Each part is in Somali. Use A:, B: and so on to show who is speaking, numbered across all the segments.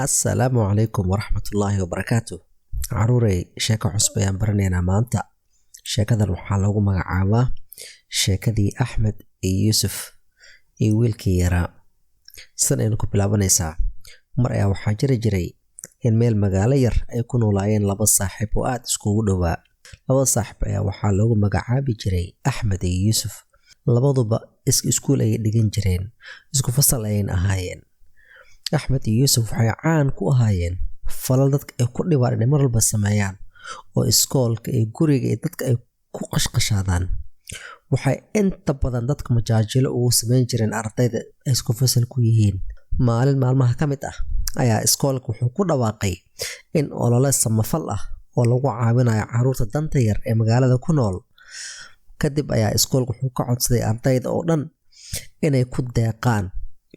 A: Assalaamu calaykum waraxmatullaahi wabarakaatu. Caruurey sheeko cusub ayaan baranaynaa maanta. Sheekadan waxaa lagu magacaabaa sheekadii Axmed iyo Yuusuf iyo wiilkii yaraa. Sidan aynu ku bilaabanaysaa. Mar ayaa waxaa jiri jiray in meel magaalo yar ay ku noolaayeen laba saaxiib oo aad iskugu dhowaa. Laba saaxiib ayaa waxaa lagu magacaabi jiray Axmed iyo Yuusuf. Labaduba iskuul ayay dhigan jireen, isku fasal ayayna ahaayeen. Axmed iyo Yuusuf waxay caan ku ahaayeen falal dadka ay ku dhibaan inay mar walba sameeyaan oo iskoolka iyo guriga iyo dadka ay ku qashqashaadaan. Waxay inta badan dadka majaajilo ugu sameyn jireen ardayda ay isku fasal ku yihiin. Maalin maalmaha ka mid ah ayaa iskoolka wuxuu ku dhawaaqay in olole samafal ah oo lagu caawinayo carruurta danta yar ee magaalada ku nool. Kadib ayaa iskoolka wuxuu ka codsaday ardayda oo dhan inay ku deeqaan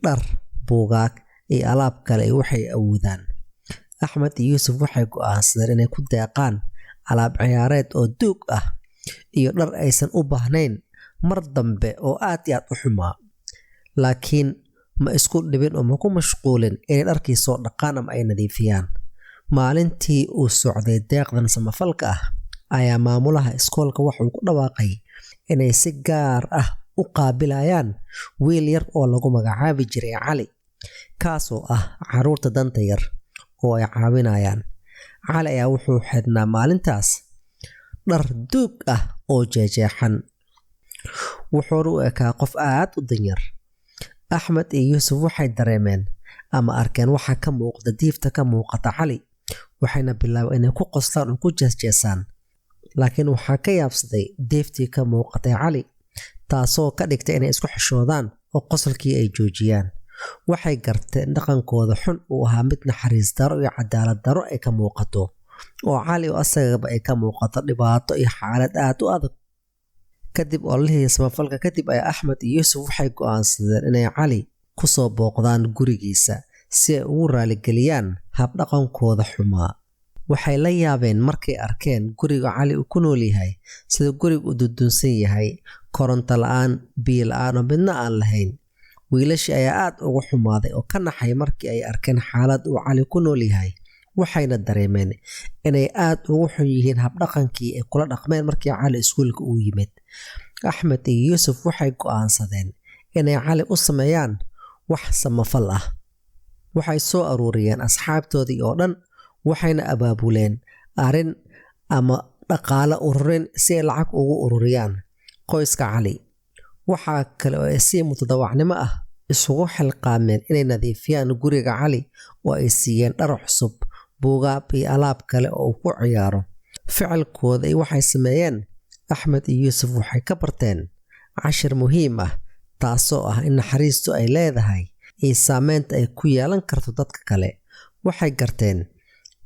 A: dhar, buugaag iyo alaab kale waxay awoodaan. Axmed iyo Yuusuf waxay go'aansadeen inay ku deeqaan alaab ciyaareed oo duug ah iyo dhar aysan u baahnayn mar dambe oo aad iyo aad u xumaa. Laakiin ma isku dhibin oo ma ku mashquulin inay dharkii soo dhaqaan ama ay nadiifiyaan. Maalintii uu socday deeqdan samafalka ah ayaa maamulaha iskoolka wuxuu ku dhawaaqay inay si gaar ah u qaabilayaan wiil yar oo lagu magacaabi jiray Cali, kaasoo ah carruurta danta yar oo ay caawinayaan. Cali ayaa wuxuu xidhnaa maalintaas dhar duug ah oo jeexjeexan, wuxuuna u ekaa qof aad u danyar. Axmed iyo Yuusuf waxay dareemeen ama arkeen waxa ka muuqda diifta ka muuqata Cali, waxayna bilaabeen inay ku qoslaan oo ku jeesjeesaan. Laakiin waxaa ka yaabsaday diiftii ka muuqatay Cali, taasoo ka dhigtay inay isku xishoodaan oo qosolkii ay joojiyaan. Waxay garteen dhaqankooda xun uu ahaa mid naxariis daro iyo cadaalad daro ay ka muuqato, oo Cali oo asagaba ay ka muuqato dhibaato iyo xaalad aad u adag. Kadib ololihii samafalka kadib ayaa Axmed iyo Yuusuf waxay go'aansadeen inay Cali ku soo booqdaan gurigiisa si ay ugu raaligeliyaan habdhaqankooda xumaa. Waxay la yaabeen markay arkeen guriga Cali uu ku nool yahay, sida guriga u dudunsan yahay, koronto la'aan, biyo la'aan oo midna aan lahayn. Wiilashii ayaa aad uga xumaaday oo ka naxay markii ay arkeen xaalad uu Cali ku nool yahay. Waxayna dareemeen inay aad ugu xun yihiin habdhaqankii ay kula dhaqmeen markii Cali iskuulka uu yimid. Axmed iyo Yuusuf waxay go'aansadeen inay Cali u sameeyaan wax samafal ah. Waxay soo aruuriyeen asxaabtoodii oo dhan, waxayna abaabuleen arrin ama dhaqaale ururin si ay lacag ugu ururiyaan qoyska Cali. Waxaa kale oo ay si mutadawacnimo ah isugu xilqaameen inay nadiifiyaan guriga Cali oo ay siiyeen dhar cusub, buugaag iyo alaab kale oo uu ku ciyaaro. Ficilkooda iyo waxay sameeyeen, Axmed iyo Yuusuf waxay ka barteen cashir muhiim ah, taasoo ah in naxariistu ay leedahay iyo saameynta ay ku yeelan karto dadka kale. Waxay garteen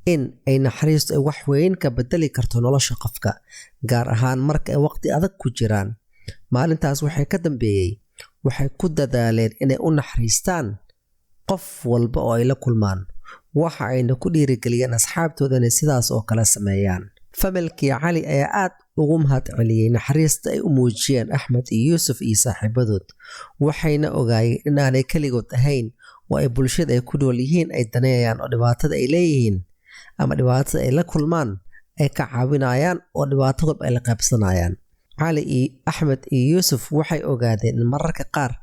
A: in ay naxariistu ay wax weyn ka bedeli karto nolosha qofka, gaar ahaan marka ay waqti adag ku jiraan. Maalintaas waxay ka dambeeyay waxay ku dadaaleen inay u naxariistaan qof walba oo ay la kulmaan, waxa ayna ku dhiirigeliyeen asxaabtooda inay sidaas oo kale sameeyaan. Familkii Cali ayaa aad ugu mahadceliyey naxariista ay u muujiyeen Axmed iyo Yuusuf iyo saaxiibadood. Waxayna ogaayeen in aanay kaligood ahayn oo ay bulshada ay ku nool yihiin ay daneeyaan oo dhibaatada ay leeyihiin ama dhibaatada ay la kulmaan ay ka caawinayaan oo dhibaatadooda ay la qaybsanayaan. Cali iyo Axmed iyo Yuusuf waxay ogaadeen in mararka qaar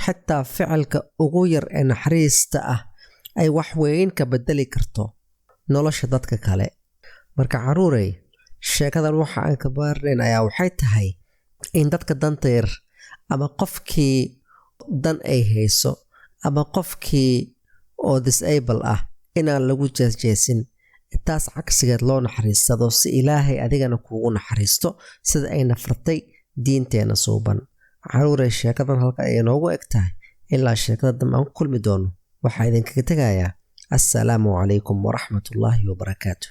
A: xitaa ficilka ugu yar ee naxariista ah ay wax weyn ka bedeli karto nolosha dadka kale. Marka caruurey, sheekadan waxa aan ka baarnayn ayaa waxay tahay in dadka danta yar ama qofkii dan ay hayso ama qofkii oo disable ah inaan lagu jeesjeesin, taas cagsigeed loo naxariisado si Ilaahay adigana kuugu naxariisto sida ay nafartay diinteena suuban. Caruurey, sheekadan halka ay noogu eg tahay. Ilaa sheekada dambe aan ku kulmi doono, waxaa idinkaga tegayaa assalaamu calaykum waraxmatullaahi wabarakaatu.